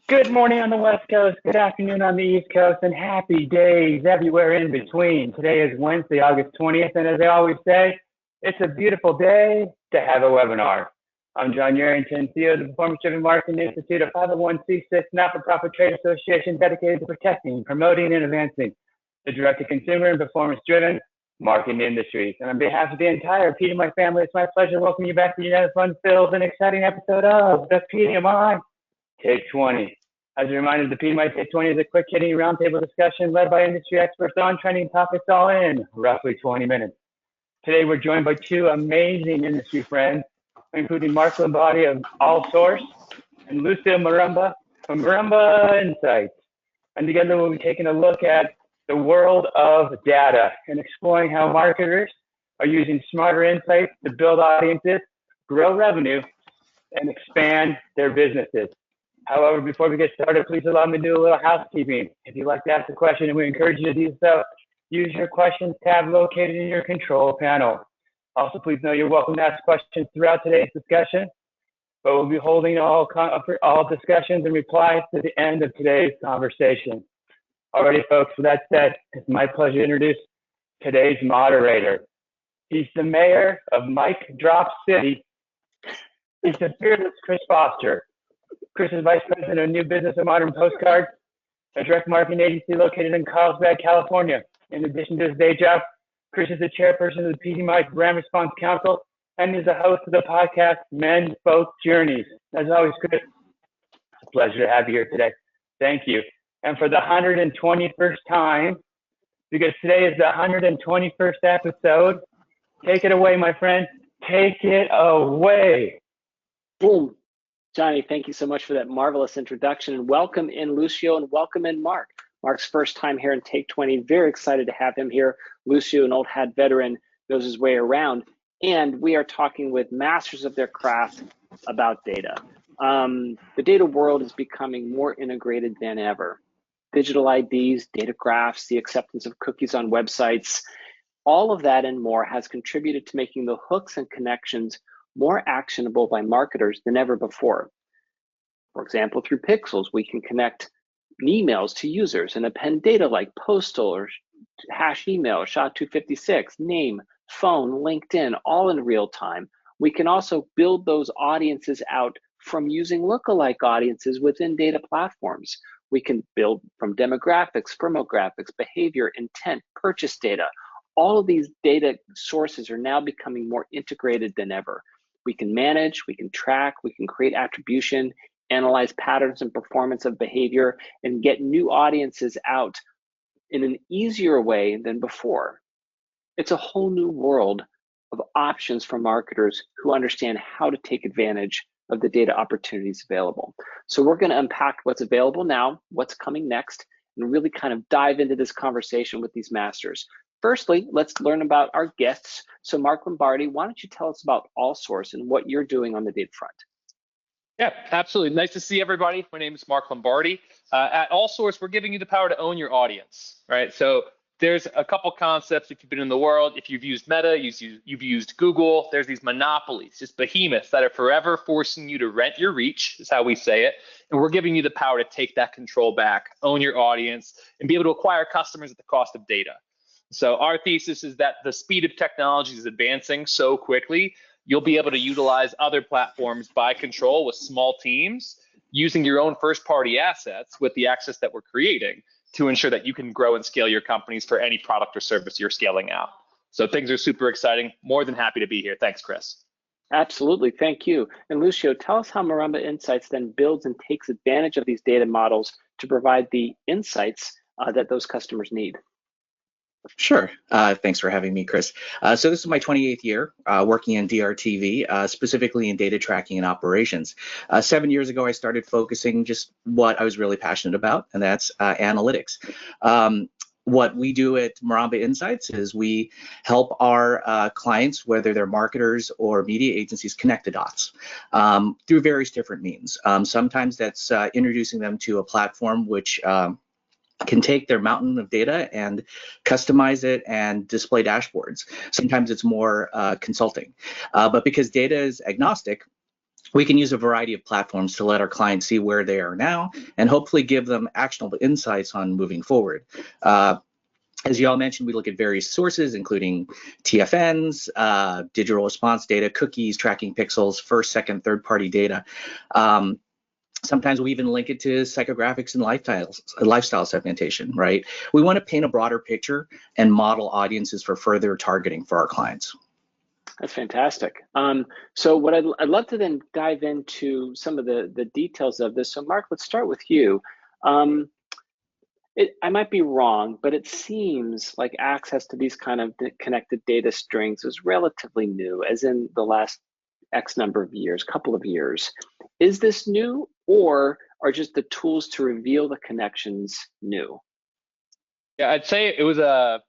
Good morning on the West Coast, good afternoon on the East Coast, and happy days everywhere in between. Today is Wednesday, August 20th, and as I always say, it's a beautiful day to have a webinar. I'm John Yarrington, CEO of the Performance Marketing Institute, a 501c6 not-for-profit trade association dedicated to protecting, promoting, and advancing the direct-to-consumer and performance-driven marketing industries. And on behalf of the entire PDMI family, it's my pleasure to welcome you back to the United Fun-filled and exciting episode of the PDMI Take 20. As a reminder, the PDMI Take 20 is a quick hitting roundtable discussion led by industry experts on trending topics all in roughly 20 minutes. Today, we're joined by two amazing industry friends, including Mark Lombardi of Allsource and Lucio Maramba from Maramba Insights. And together, we'll be taking a look at the world of data and exploring how marketers are using smarter insights to build audiences, grow revenue, and expand their businesses. However, before we get started, please allow me to do a little housekeeping. If you'd like to ask a question, and we encourage you to do so, use your questions tab located in your control panel. Also, please know you're welcome to ask questions throughout today's discussion, but we'll be holding all discussions and replies to the end of today's conversation. Alrighty, folks, with that said, it's my pleasure to introduce today's moderator. He's the mayor of Mike Drop City. He's the fearless Chris Foster. Chris is Vice President of New Business at Modern Postcard, a direct marketing agency located in Carlsbad, California. In addition to his day job, Chris is the chairperson of the PDMI Brand Response Council and is the host of the podcast Men's Both Journeys. As always, Chris, it's a pleasure to have you here today. Thank you. And for the 121st time, because today is the 121st episode, take it away, my friend. Take it away. Boom. Johnny, thank you so much for that marvelous introduction, and welcome in Lucio and welcome in Mark. Mark's first time here in Take 20. Very excited to have him here. Lucio, an old hat veteran, knows his way around, and we are talking with masters of their craft about data. The data world is becoming more integrated than ever. Digital IDs, data graphs, the acceptance of cookies on websites, all of that and more has contributed to making the hooks and connections more actionable by marketers than ever before. For example, through pixels, we can connect emails to users and append data like postal or hash email, SHA-256, name, phone, LinkedIn, all in real time. We can also build those audiences out from using lookalike audiences within data platforms. We can build from demographics, firmographics, behavior, intent, purchase data. All of these data sources are now becoming more integrated than ever. We can manage, we can track, we can create attribution, analyze patterns and performance of behavior, and get new audiences out in an easier way than before. It's a whole new world of options for marketers who understand how to take advantage of the data opportunities available. So we're going to unpack what's available now, what's coming next, and really kind of dive into this conversation with these masters. Firstly, let's learn about our guests. So Mark Lombardi, why don't you tell us about Allsource and what you're doing on the data front? Yeah, absolutely. Nice to see everybody. My name is Mark Lombardi. At Allsource, we're giving you the power to own your audience, right? So there's a couple concepts if you've been in the world. If you've used Meta, you've used Google, there's these monopolies, just behemoths that are forever forcing you to rent your reach, is how we say it. And we're giving you the power to take that control back, own your audience, and be able to acquire customers at the cost of data. So our thesis is that the speed of technology is advancing so quickly, you'll be able to utilize other platforms by control with small teams, using your own first-party assets with the access that we're creating to ensure that you can grow and scale your companies for any product or service you're scaling out. So things are super exciting. More than happy to be here. Thanks, Chris. Absolutely, thank you. And Lucio, tell us how Maramba Insights then builds and takes advantage of these data models to provide the insights that those customers need. Sure. Thanks for having me, Chris. So this is my 28th year working in DRTV, specifically in data tracking and operations. 7 years ago, I started focusing just what I was really passionate about, and that's analytics. What we do at Maramba Insights is we help our clients, whether they're marketers or media agencies, connect the dots through various different means. Sometimes that's introducing them to a platform which can take their mountain of data and customize it and display dashboards. Sometimes it's more consulting. But because data is agnostic, We can use a variety of platforms to let our clients see where they are now and hopefully give them actionable insights on moving forward. As you all mentioned, we look at various sources, including TFNs, digital response data, cookies, tracking pixels, first, second, third-party data. Sometimes we even link it to psychographics and lifestyle segmentation, right? We want to paint a broader picture and model audiences for further targeting for our clients. That's fantastic. So what I'd love to then dive into some of the details of this. So Mark, let's start with you. I might be wrong, but it seems like access to these kind of connected data strings is relatively new, as in the last X number of years, couple of years. Is this new, or are just the tools to reveal the connections new? Yeah, I'd say it was the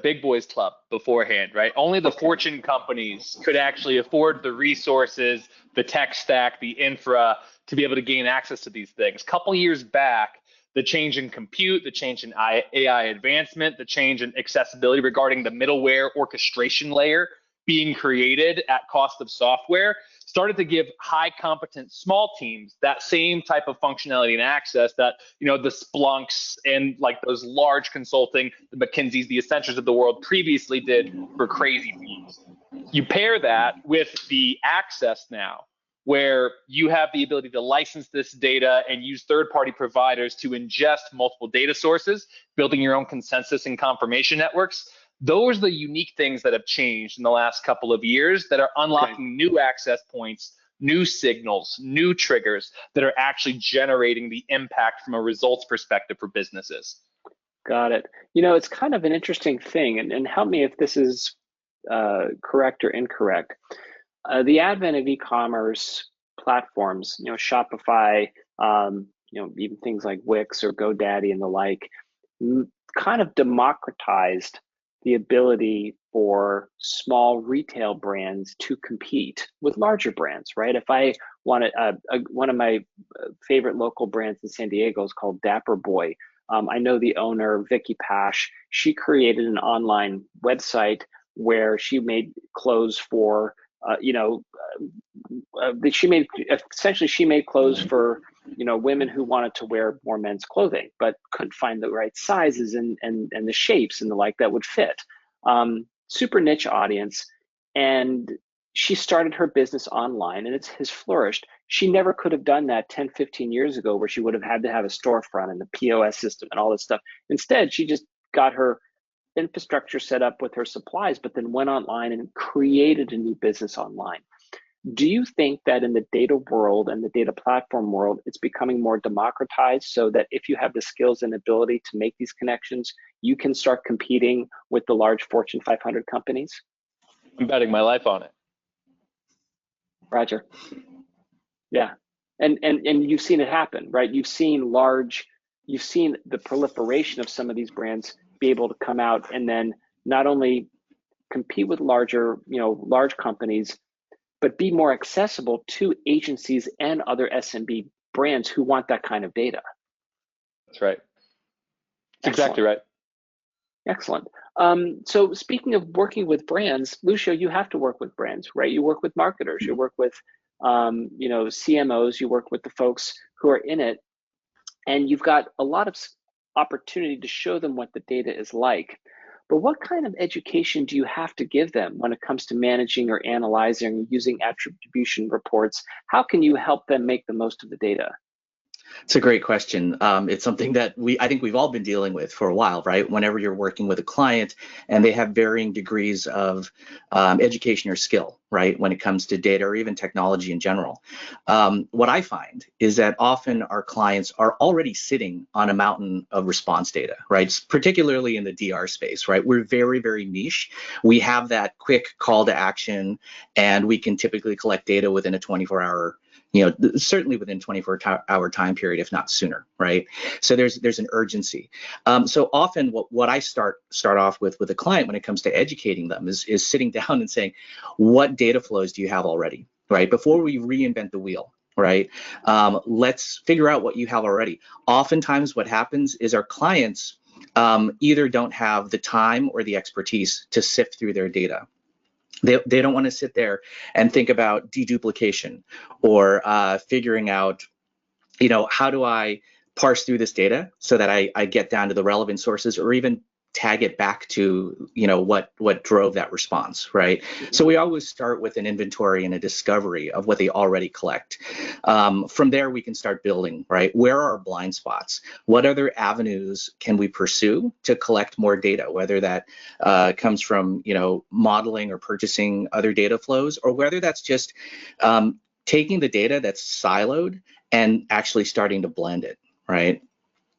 big boys club beforehand, right? Only the Fortune companies could actually afford the resources, the tech stack, the infra to be able to gain access to these things. A couple years back, the change in compute, the change in AI advancement, the change in accessibility regarding the middleware orchestration layer being created at cost of software started to give high competent small teams that same type of functionality and access that, you know, the Splunks and like those large consulting, the McKinseys, the Accentures of the world previously did for crazy fees. You pair that with the access now, where you have the ability to license this data and use third-party providers to ingest multiple data sources, building your own consensus and confirmation networks. Those are the unique things that have changed in the last couple of years that are unlocking new access points, new signals, new triggers that are actually generating the impact from a results perspective for businesses. Got it. You know, it's kind of an interesting thing, and help me if this is correct or incorrect. The advent of e-commerce platforms, you know, Shopify, you know, even things like Wix or GoDaddy and the like, kind of democratized the ability for small retail brands to compete with larger brands, right? If I want one of my favorite local brands in San Diego is called Dapper Boy. I know the owner, Vicky Pash. She created an online website where she made clothes for she made clothes for, you know, women who wanted to wear more men's clothing but couldn't find the right sizes and the shapes and the like that would fit. Super niche audience, and she started her business online, and it has flourished. She never could have done that 10, 15 years ago, where she would have had to have a storefront and the POS system and all this stuff. Instead, she just got her infrastructure set up with her supplies, but then went online and created a new business online. Do you think that in the data world and the data platform world, it's becoming more democratized so that if you have the skills and ability to make these connections, you can start competing with the large Fortune 500 companies? I'm betting my life on it. Roger. Yeah. And you've seen it happen, right? You've seen the proliferation of some of these brands be able to come out and then not only compete with large companies, but be more accessible to agencies and other SMB brands who want that kind of data. That's right. That's exactly right. Excellent. So speaking of working with brands, Lucio, you have to work with brands, right? You work with marketers, you work with CMOs, you work with the folks who are in it, and you've got a lot of opportunity to show them what the data is like. But what kind of education do you have to give them when it comes to managing or analyzing, using attribution reports? How can you help them make the most of the data? It's a great question. It's something that I think we've all been dealing with for a while, right? Whenever you're working with a client and they have varying degrees of education or skill, right? When it comes to data or even technology in general. What I find is that often our clients are already sitting on a mountain of response data, right? Particularly in the DR space, right? We're very, very niche. We have that quick call to action, and we can typically collect data within a 24-hour, certainly within 24-hour time period, if not sooner, right? So there's an urgency. So often what I start off with a client when it comes to educating them is sitting down and saying, what data flows do you have already, right? Before we reinvent the wheel, right? Let's figure out what you have already. Oftentimes what happens is our clients either don't have the time or the expertise to sift through their data. They don't want to sit there and think about deduplication or figuring out, how do I parse through this data so that I get down to the relevant sources, or even tag it back to, what drove that response, right? So we always start with an inventory and a discovery of what they already collect. From there, we can start building, right? Where are our blind spots? What other avenues can we pursue to collect more data, whether that comes from, modeling or purchasing other data flows, or whether that's just taking the data that's siloed and actually starting to blend it, right?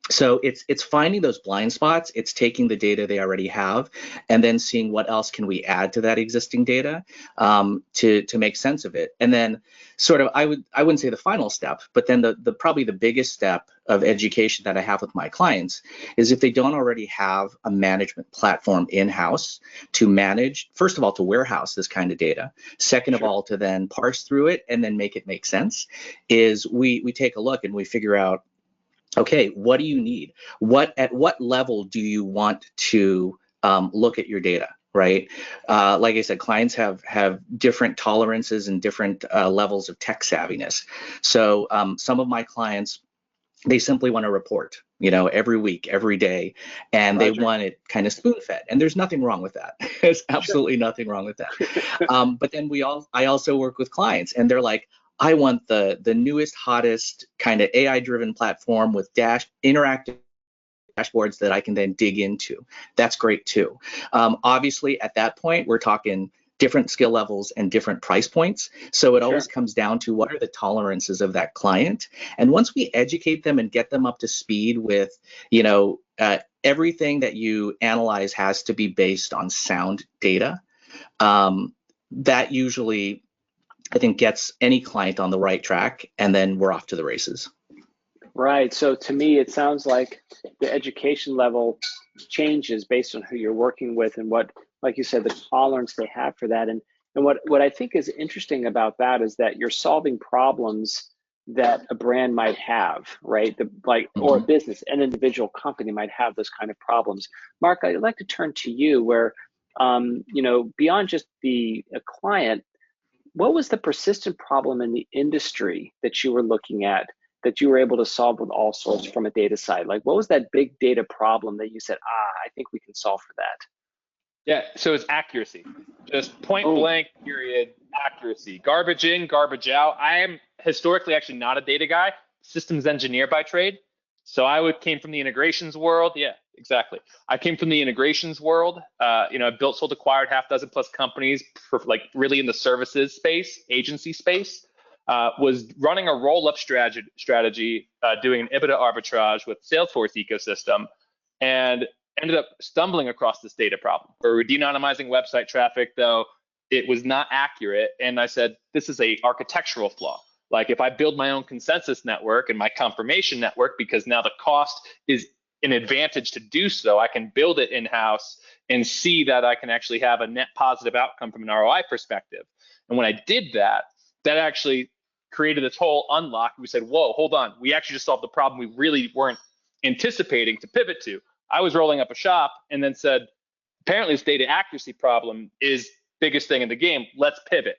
So it's finding those blind spots. It's taking the data they already have, and then seeing what else can we add to that existing data to make sense of it. And then sort of, I wouldn't say the final step, but then the probably the biggest step of education that I have with my clients is, if they don't already have a management platform in-house to manage, first of all, to warehouse this kind of data, second of all, to then parse through it and then make it make sense, is we take a look and we figure out, okay, what do you need? At what level do you want to look at your data, right? Like I said, clients have different tolerances and different levels of tech savviness. So some of my clients, they simply want to report, every week, every day, and they want it kind of spoon-fed. And there's nothing wrong with that. There's absolutely nothing wrong with that. But then I also work with clients, and they're like, I want the newest, hottest kind of AI-driven platform with interactive dashboards that I can then dig into. That's great too. Obviously, at that point, we're talking different skill levels and different price points. So it always comes down to, what are the tolerances of that client? And once we educate them and get them up to speed with, everything that you analyze has to be based on sound data, that usually, I think, gets any client on the right track, and then we're off to the races. Right. So to me, it sounds like the education level changes based on who you're working with and what, like you said, the tolerance they have for that. And what I think is interesting about that is that you're solving problems that a brand might have, right? Or a business, an individual company might have those kind of problems. Mark, I'd like to turn to you, where, beyond just a client, what was the persistent problem in the industry that you were looking at that you were able to solve with Allsource from a data side? Like, what was that big data problem that you said, I think we can solve for that? Yeah, so it's accuracy. Just point blank, period, accuracy. Garbage in, garbage out. I am historically actually not a data guy, systems engineer by trade. So I came from the integrations world. Yeah, exactly. I came from the integrations world. I built, sold, acquired half dozen plus companies for really in the services space, agency space. Was running a roll-up strategy, doing an EBITDA arbitrage with Salesforce ecosystem, and ended up stumbling across this data problem. We were de-anonymizing website traffic, though it was not accurate. And I said, this is a architectural flaw. Like, if I build my own consensus network and my confirmation network, because now the cost is an advantage to do so, I can build it in-house and see that I can actually have a net positive outcome from an ROI perspective. And when I did that, that actually created this whole unlock. We said, whoa, hold on. We actually just solved the problem we really weren't anticipating to pivot to. I was rolling up a shop and then said, apparently this data accuracy problem is biggest thing in the game. Let's pivot.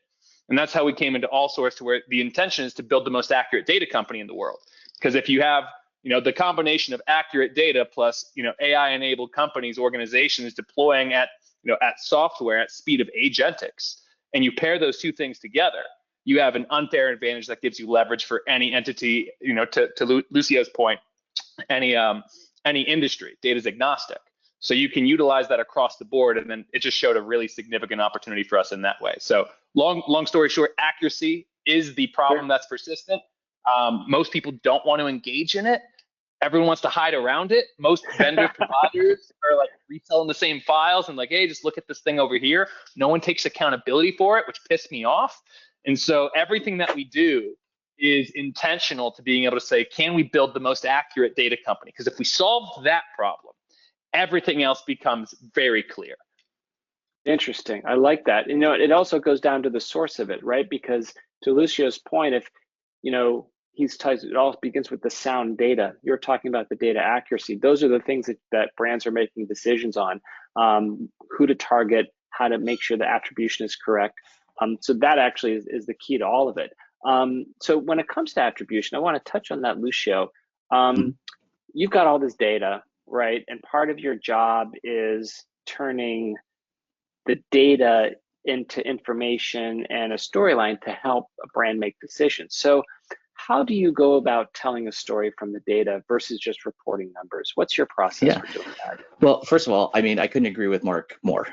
And that's how we came into Allsource, to where the intention is to build the most accurate data company in the world. Because if you have, the combination of accurate data plus, AI-enabled companies, organizations deploying at software at speed of agentics, and you pair those two things together, you have an unfair advantage that gives you leverage for any entity. To Lucio's point, any industry. Data is agnostic. So you can utilize that across the board, and then it just showed a really significant opportunity for us in that way. So long story short, accuracy is the problem that's persistent. Most people don't want to engage in it. Everyone wants to hide around it. Most vendor providers are like reselling the same files and like, hey, just look at this thing over here. No one takes accountability for it, which pissed me off. And so everything that we do is intentional to being able to say, can we build the most accurate data company? Because if we solve that problem, everything else becomes very clear. Interesting. I like that. It also goes down to the source of it, right? Because to Lucio's point, if, it all begins with the sound data. You're talking about the data accuracy. Those are the things that brands are making decisions on, who to target, how to make sure the attribution is correct. So that actually is the key to all of it. So when it comes to attribution, I want to touch on that, Lucio. You've got all this data, right? And part of your job is turning the data into information and a storyline to help a brand make decisions. So how do you go about telling a story from the data versus just reporting numbers? What's your process for doing that? Well, first of all, I mean, I couldn't agree with Mark more.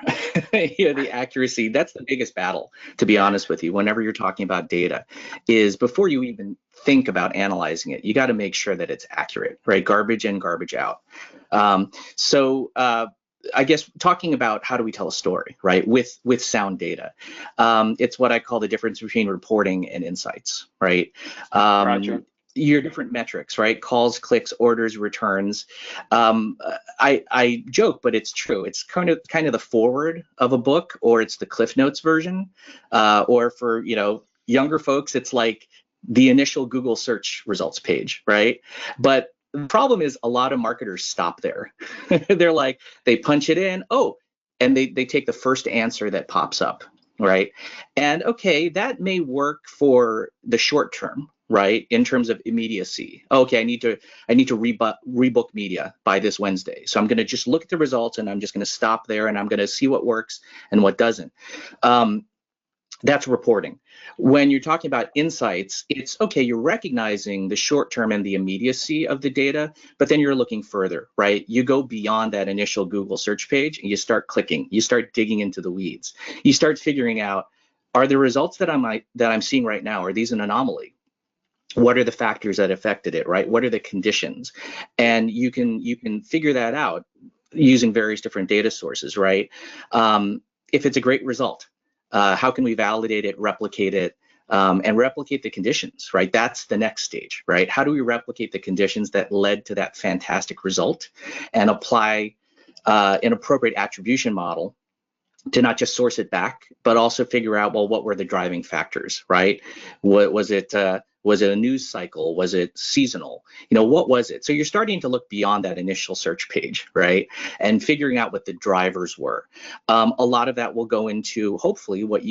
The accuracy, that's the biggest battle, to be honest with you, whenever you're talking about data, is before you even think about analyzing it, you got to make sure that it's accurate, right? Garbage in, garbage out. I guess talking about how do we tell a story, right, with sound data, it's what I call the difference between reporting and insights, right? Roger. Your different metrics, right? Calls, clicks, orders, returns. I joke, but it's true. It's kind of the forward of a book, or it's the Cliff Notes version, or for younger folks, it's like the initial Google search results page, right? But the problem is a lot of marketers stop there. They're like, they punch it in, and they take the first answer that pops up, right? And okay, that may work for the short term, right? In terms of immediacy. Okay, I need to rebook media by this Wednesday. So I'm going to just look at the results and I'm just going to stop there and I'm going to see what works and what doesn't. That's reporting. When you're talking about insights, it's okay, you're recognizing the short term and the immediacy of the data, but then you're looking further, right? You go beyond that initial Google search page and you start clicking, you start digging into the weeds. You start figuring out, are the results that I'm seeing right now, are these an anomaly? What are the factors that affected it, right? What are the conditions? And you can figure that out using various different data sources, right? If it's a great result, how can we validate it, replicate it, and replicate the conditions, right? That's the next stage, right? How do we replicate the conditions that led to that fantastic result and apply an appropriate attribution model to not just source it back, but also figure out, well, what were the driving factors, right? What was it? Was it a news cycle? Was it seasonal? What was it? So you're starting to look beyond that initial search page, right? And figuring out what the drivers were. A lot of that will go into hopefully what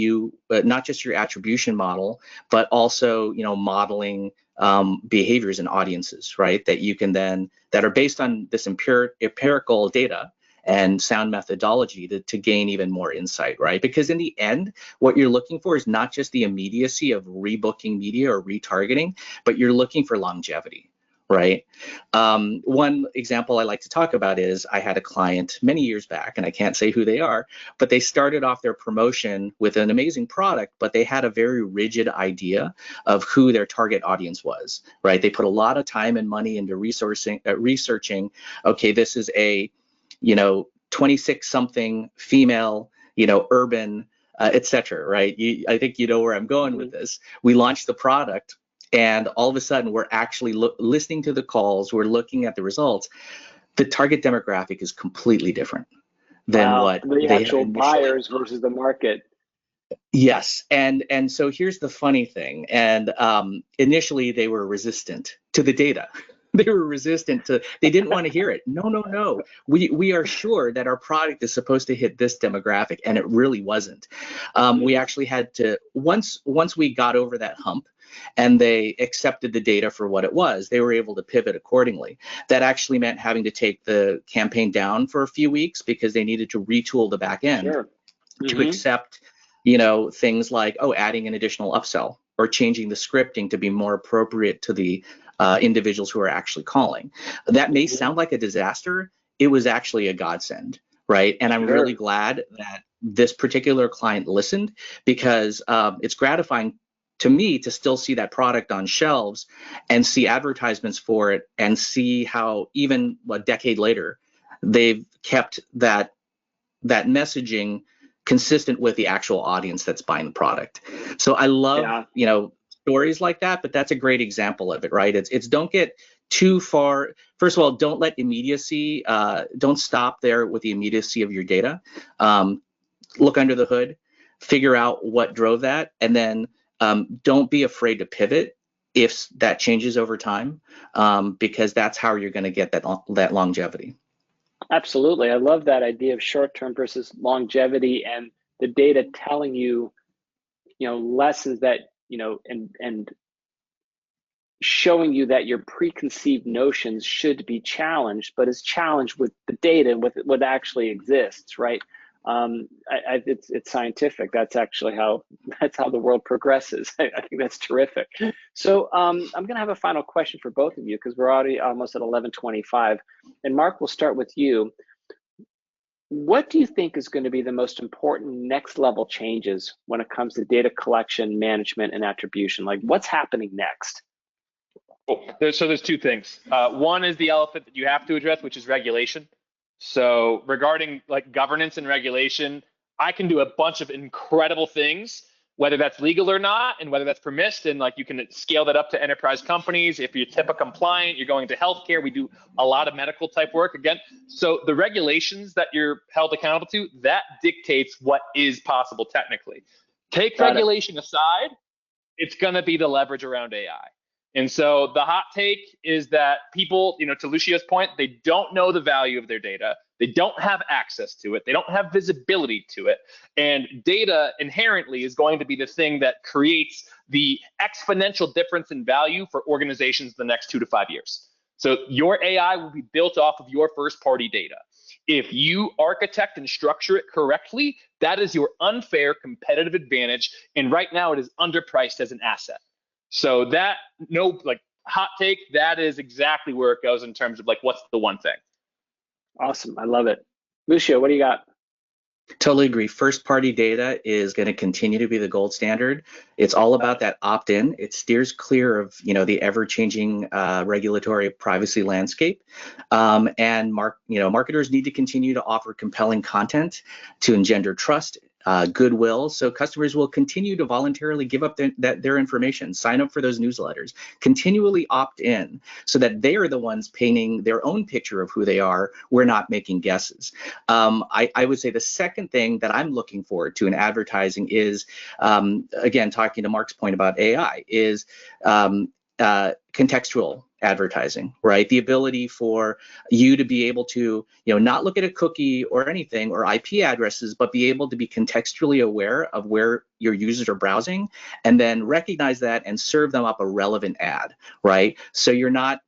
not just your attribution model, but also, modeling behaviors and audiences, right? That you can then, that are based on this empirical data and sound methodology to gain even more insight, right? Because in the end, what you're looking for is not just the immediacy of rebooking media or retargeting, but you're looking for longevity, right? One example I like to talk about is I had a client many years back, and I can't say who they are, but they started off their promotion with an amazing product, but they had a very rigid idea of who their target audience was, right? They put a lot of time and money into researching, okay, this is a 26 something female, urban, etc. Right? I think you know where I'm going with this. We launched the product, and all of a sudden we're actually listening to the calls. We're looking at the results. The target demographic is completely different than what the actual buyers versus the market. Yes, and so here's the funny thing. And initially they were resistant to the data. They were resistant to, they didn't want to hear it. No. We are sure that our product is supposed to hit this demographic, and it really wasn't. We actually had to, once we got over that hump and they accepted the data for what it was, they were able to pivot accordingly. That actually meant having to take the campaign down for a few weeks because they needed to retool the back end to accept, things like, adding an additional upsell or changing the scripting to be more appropriate to the individuals who are actually calling. That may sound like a disaster. It was actually a godsend, right? And I'm really glad that this particular client listened, because it's gratifying to me to still see that product on shelves and see advertisements for it and see how even a decade later they've kept that messaging consistent with the actual audience that's buying the product. So I love, stories like that, but that's a great example of it, right? It's don't get too far. First of all, don't let immediacy, don't stop there with the immediacy of your data. Look under the hood, figure out what drove that, and then don't be afraid to pivot if that changes over time, because that's how you're going to get that longevity. Absolutely. I love that idea of short-term versus longevity, and the data telling you, lessons that, and showing you that your preconceived notions should be challenged, but is challenged with the data and with what actually exists, right? It's scientific. That's actually how the world progresses. I think that's terrific. So I'm going to have a final question for both of you, because we're already almost at 11:25. And Mark, we'll start with you. What do you think is going to be the most important next level changes when it comes to data collection, management, and attribution? Like, what's happening next? So there's two things. One is the elephant that you have to address, which is regulation. So regarding like governance and regulation, I can do a bunch of incredible things, whether that's legal or not, and whether that's permissed, and like you can scale that up to enterprise companies. If you're HIPAA compliant, you're going to healthcare. We do a lot of medical type work again. So the regulations that you're held accountable to, that dictates what is possible technically. Take regulation aside, it's going to be the leverage around AI. And so the hot take is that people, to Lucio's point, they don't know the value of their data. They don't have access to it. They don't have visibility to it. And data inherently is going to be the thing that creates the exponential difference in value for organizations the next 2 to 5 years. So your AI will be built off of your first party data. If you architect and structure it correctly, that is your unfair competitive advantage. And right now it is underpriced as an asset. So that, hot take, that is exactly where it goes in terms of like, what's the one thing? Awesome, I love it. Lucio, what do you got? Totally agree. First party data is going to continue to be the gold standard. It's all about that opt-in. It steers clear of, the ever-changing regulatory privacy landscape. And marketers need to continue to offer compelling content to engender trust, goodwill, so customers will continue to voluntarily give up their information, sign up for those newsletters, continually opt in, so that they are the ones painting their own picture of who they are. We're not making guesses. I would say the second thing that I'm looking forward to in advertising is, again, talking to Mark's point about AI, is contextual advertising, right? The ability for you to be able to, not look at a cookie or anything or IP addresses, but be able to be contextually aware of where your users are browsing, and then recognize that and serve them up a relevant ad, right? So you're not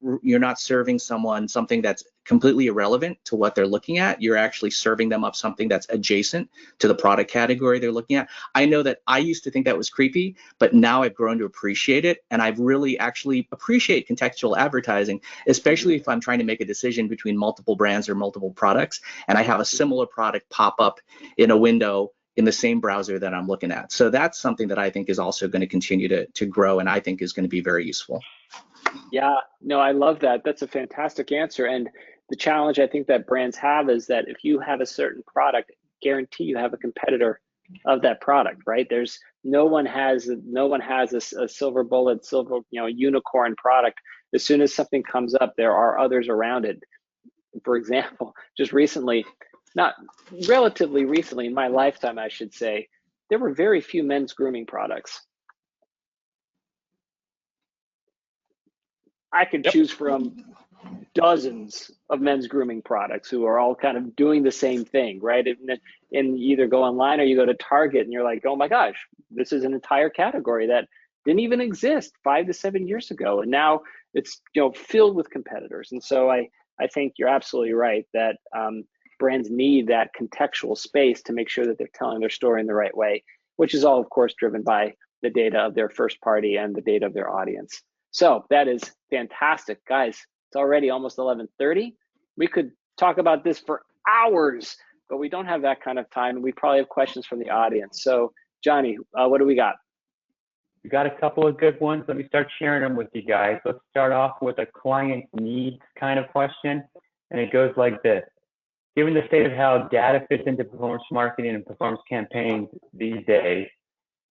serving someone something that's completely irrelevant to what they're looking at. You're actually serving them up something that's adjacent to the product category they're looking at. I know that I used to think that was creepy, but now I've grown to appreciate it, and I've really actually appreciate contextual advertising, especially if I'm trying to make a decision between multiple brands or multiple products, and I have a similar product pop up in a window in the same browser that I'm looking at. So that's something that I think is also going to continue to grow, and I think is going to be very useful. Yeah, no, I love that. That's a fantastic answer. And the challenge I think that brands have is that if you have a certain product, guarantee you have a competitor of that product, right? There's no one has a silver bullet, unicorn product. As soon as something comes up, there are others around it. For example, just recently, not relatively recently in my lifetime, I should say, there were very few men's grooming products. I could choose from dozens of men's grooming products who are all kind of doing the same thing, right? And you either go online or you go to Target and you're like, oh my gosh, this is an entire category that didn't even exist 5 to 7 years ago. And now it's filled with competitors. And so I think you're absolutely right that brands need that contextual space to make sure that they're telling their story in the right way, which is all, of course, driven by the data of their first party and the data of their audience. So that is fantastic, guys. It's already almost 11:30. We could talk about this for hours, but we don't have that kind of time. We probably have questions from the audience. So Johnny, what do we got? We got a couple of good ones. Let me start sharing them with you guys. Let's start off with a client needs kind of question. And it goes like this. Given the state of how data fits into performance marketing and performance campaigns these days,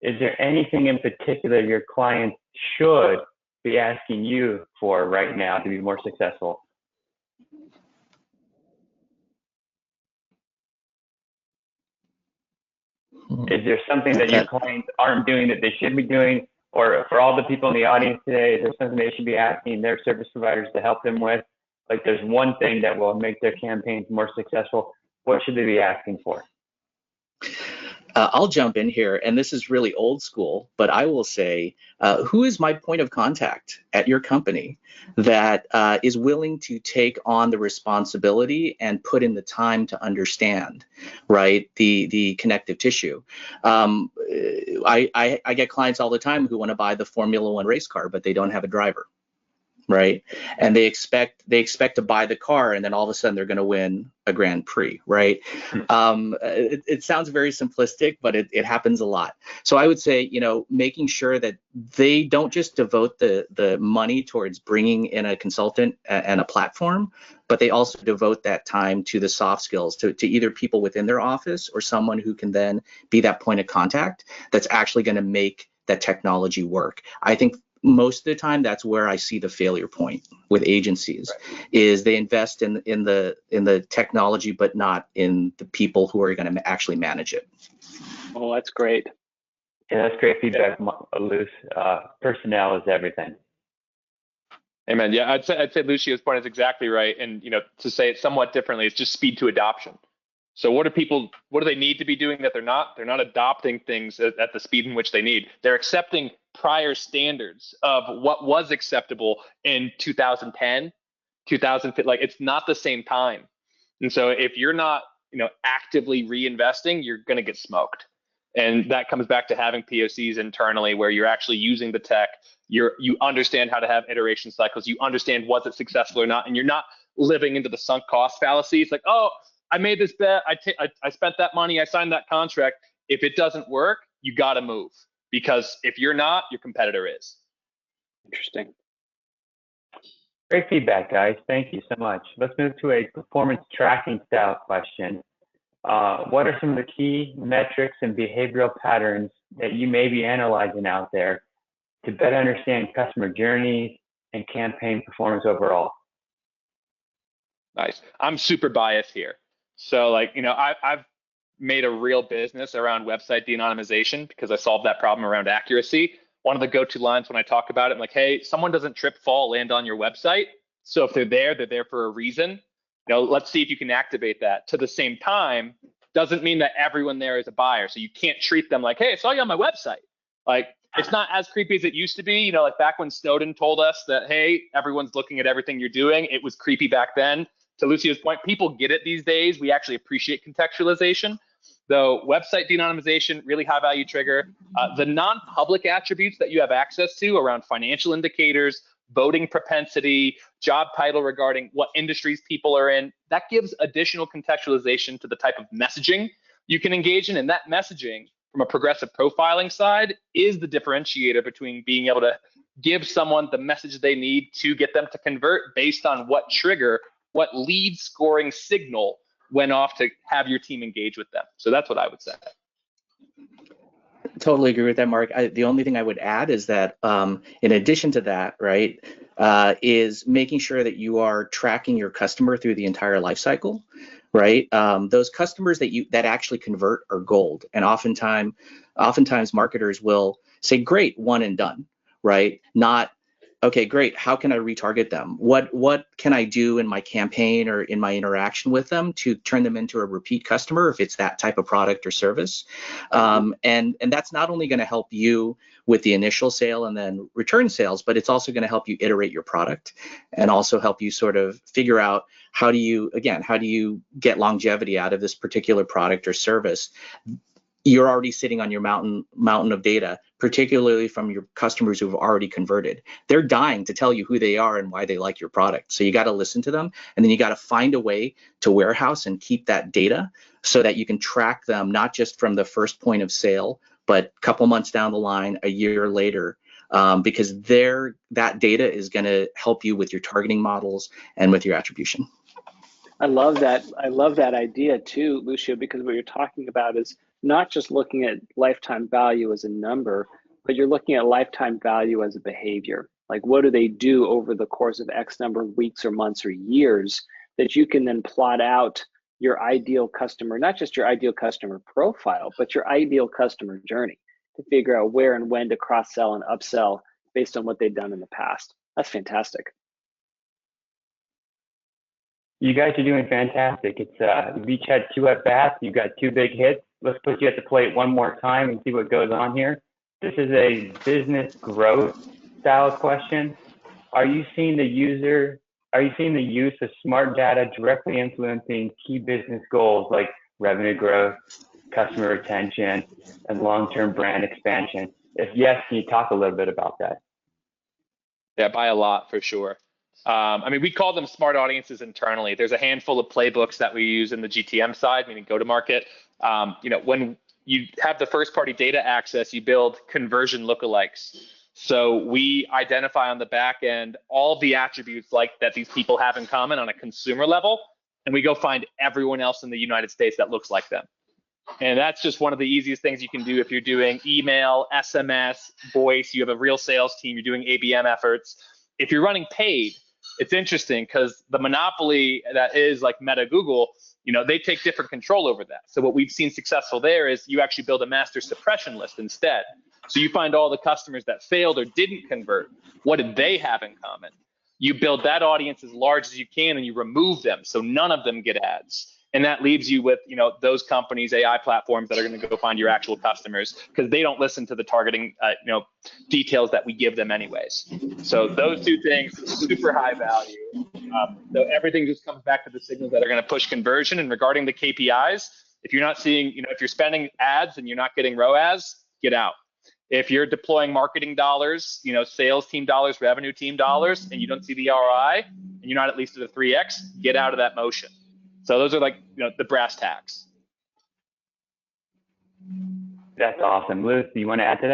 is there anything in particular your clients should be asking you for right now to be more successful? Is there something that your clients aren't doing that they should be doing? Or for all the people in the audience today, is there something they should be asking their service providers to help them with? Like there's one thing that will make their campaigns more successful. What should they be asking for? I'll jump in here, and this is really old school, but I will say, who is my point of contact at your company that is willing to take on the responsibility and put in the time to understand, right, the connective tissue? I get clients all the time who want to buy the Formula One race car, but they don't have a driver. Right, and they expect to buy the car, and then all of a sudden they're going to win a Grand Prix, right? It sounds very simplistic, but it happens a lot. So I would say, making sure that they don't just devote the money towards bringing in a consultant and a platform, but they also devote that time to the soft skills, to either people within their office or someone who can then be that point of contact that's actually going to make that technology work. I think most of the time that's where I see the failure point with agencies, right, is they invest in the technology but not in the people who are going to actually manage it. Oh, that's great. Yeah, that's great feedback, Luce. Personnel is everything. Amen. Yeah, I'd say Lucio's point is exactly right. And to say it somewhat differently, it's just speed to adoption. So what do they need to be doing that they're not? They're not adopting things at the speed in which they need. They're accepting prior standards of what was acceptable in 2010, 2005. Like, it's not the same time. And so if you're not, actively reinvesting, you're going to get smoked. And that comes back to having POCs internally where you're actually using the tech. You understand how to have iteration cycles. You understand was it successful or not. And you're not living into the sunk cost fallacy. It's like, oh, I made this bet. I spent that money. I signed that contract. If it doesn't work, you got to move, because if you're not, your competitor is. Interesting. Great feedback, guys. Thank you so much. Let's move to a performance tracking style question. What are some of the key metrics and behavioral patterns that you may be analyzing out there to better understand customer journeys and campaign performance overall? Nice. I'm super biased here. So I've made a real business around website de-anonymization because I solved that problem around accuracy. One of the go-to lines when I talk about it, I'm like, hey, someone doesn't trip, fall, land on your website. So if they're there for a reason. Let's see if you can activate that. To the same time, doesn't mean that everyone there is a buyer. So you can't treat them like, hey, I saw you on my website. Like, it's not as creepy as it used to be. Like back when Snowden told us that, hey, everyone's looking at everything you're doing. It was creepy back then. To Lucio's point, people get it these days. We actually appreciate contextualization. Though website de-anonymization, really high value trigger. The non-public attributes that you have access to around financial indicators, voting propensity, job title regarding what industries people are in, that gives additional contextualization to the type of messaging you can engage in. And that messaging from a progressive profiling side is the differentiator between being able to give someone the message they need to get them to convert based on what trigger, what lead scoring signal went off to have your team engage with them. So that's what I would say. Totally agree with that, Mark. The only thing I would add is that in addition to that, right, is making sure that you are tracking your customer through the entire life cycle, right? Those customers that actually convert are gold. And oftentimes marketers will say, great, one and done, right? Not, okay, great. How can I retarget them? What can I do in my campaign or in my interaction with them to turn them into a repeat customer if it's that type of product or service? And that's not only going to help you with the initial sale and then return sales, but it's also going to help you iterate your product and also help you sort of figure out how do you get longevity out of this particular product or service. You're already sitting on your mountain of data, particularly from your customers who've already converted. They're dying to tell you who they are and why they like your product. So you got to listen to them, and then you got to find a way to warehouse and keep that data so that you can track them, not just from the first point of sale, but a couple months down the line, a year later, because that data is going to help you with your targeting models and with your attribution. I love that. I love that idea too, Lucio, because what you're talking about is not just looking at lifetime value as a number, but you're looking at lifetime value as a behavior. Like, what do they do over the course of X number of weeks or months or years that you can then plot out your ideal customer, not just your ideal customer profile, but your ideal customer journey to figure out where and when to cross-sell and upsell based on what they've done in the past. That's fantastic. You guys are doing fantastic. It's we each had 2 at bats. You got 2 big hits. let's put you at the plate one more time and see what goes on here. This is a business growth style question. Are you seeing the use of smart data directly influencing key business goals like revenue growth, customer retention, and long-term brand expansion? If yes, can you talk a little bit about that? Yeah, by a lot for sure. I mean, we call them smart audiences internally. There's a handful of playbooks that we use in the GTM side, meaning go-to-market. When you have the first-party data access, you build conversion lookalikes. So we identify on the back end all the attributes like that these people have in common on a consumer level, and we go find everyone else in the United States that looks like them. And that's just one of the easiest things you can do if you're doing email, SMS, voice, you have a real sales team, you're doing ABM efforts. If you're running paid, it's interesting because the monopoly that is like Meta, Google, they take different control over that. So what we've seen successful there is you actually build a master suppression list instead. So you find all the customers that failed or didn't convert. What did they have in common? You build that audience as large as you can and you remove them so none of them get ads. And that leaves you with, those companies, AI platforms that are going to go find your actual customers because they don't listen to the targeting, details that we give them anyways. So those two things, super high value. So everything just comes back to the signals that are going to push conversion. And regarding the KPIs, if you're not seeing, if you're spending ads and you're not getting ROAS, get out. If you're deploying marketing dollars, sales team dollars, revenue team dollars, and you don't see the ROI, and you're not at least at a 3X, get out of that motion. So those are like, the brass tacks. That's awesome. Luke, do you want to add to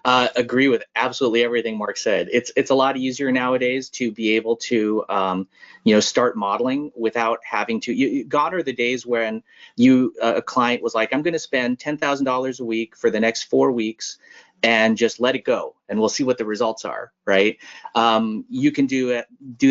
that? Agree with absolutely everything Mark said. It's a lot easier nowadays to be able to start modeling without having to. Gone are the days when a client was like, I'm going to spend $10,000 a week for the next 4 weeks and just let it go, and we'll see what the results are, right? You can do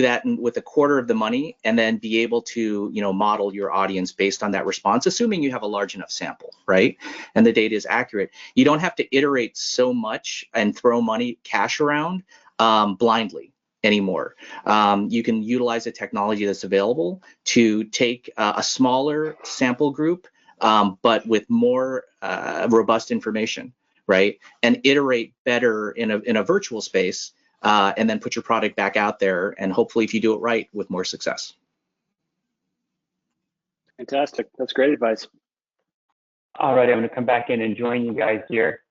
that with a quarter of the money, and then be able to, model your audience based on that response, assuming you have a large enough sample, right? And the data is accurate. You don't have to iterate so much and throw cash around blindly anymore. You can utilize a technology that's available to take a smaller sample group, but with more robust information, right? And iterate better in a virtual space, and then put your product back out there, and hopefully, if you do it right, with more success. Fantastic. That's great advice. All right, I'm going to come back in and join you guys here.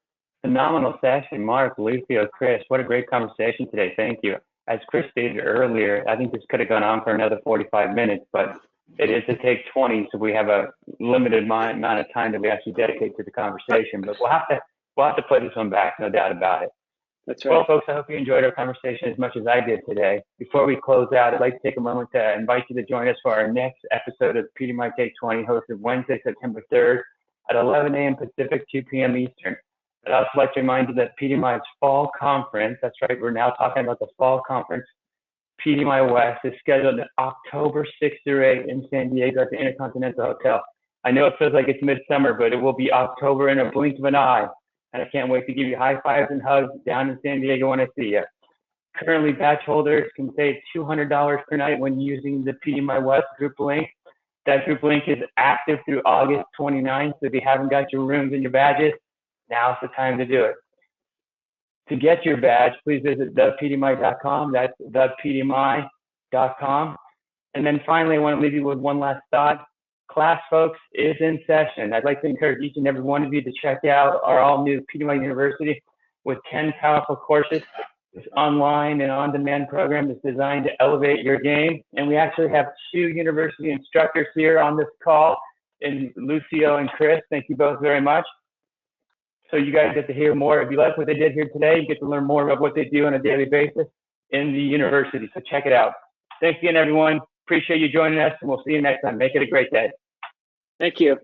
Phenomenal session, Mark, Lucio, Chris. What a great conversation today. Thank you. As Chris stated earlier, I think this could have gone on for another 45 minutes, but it is to take 20, so we have a limited amount of time that we actually dedicate to the conversation. But we'll have to play this one back, no doubt about it. That's right. Well, folks, I hope you enjoyed our conversation as much as I did today. Before we close out, I'd like to take a moment to invite you to join us for our next episode of PDMI Take 20, hosted Wednesday, September 3rd at 11 a.m. Pacific, 2 p.m. Eastern. I'd also like to remind you that PDMI's fall conference, that's right, we're now talking about the fall conference, PDMI West, is scheduled October 6th through 8th in San Diego at the Intercontinental Hotel. I know it feels like it's midsummer, but it will be October in a blink of an eye. And I can't wait to give you high fives and hugs down in San Diego when I see you. Currently, batch holders can save $200 per night when using the PDMI West group link. That group link is active through August 29th. So if you haven't got your rooms and your badges, now's the time to do it. To get your badge, please visit thepdmi.com. That's thepdmi.com. And then finally, I want to leave you with one last thought. Class, folks, is in session. I'd like to encourage each and every one of you to check out our all-new PDMI University with 10 powerful courses. This online and on-demand program is designed to elevate your game. And we actually have 2 university instructors here on this call, in Lucio and Chris. Thank you both very much. So you guys get to hear more. If you like what they did here today, you get to learn more about what they do on a daily basis in the university. So check it out. Thanks again, everyone. Appreciate you joining us, and we'll see you next time. Make it a great day. Thank you.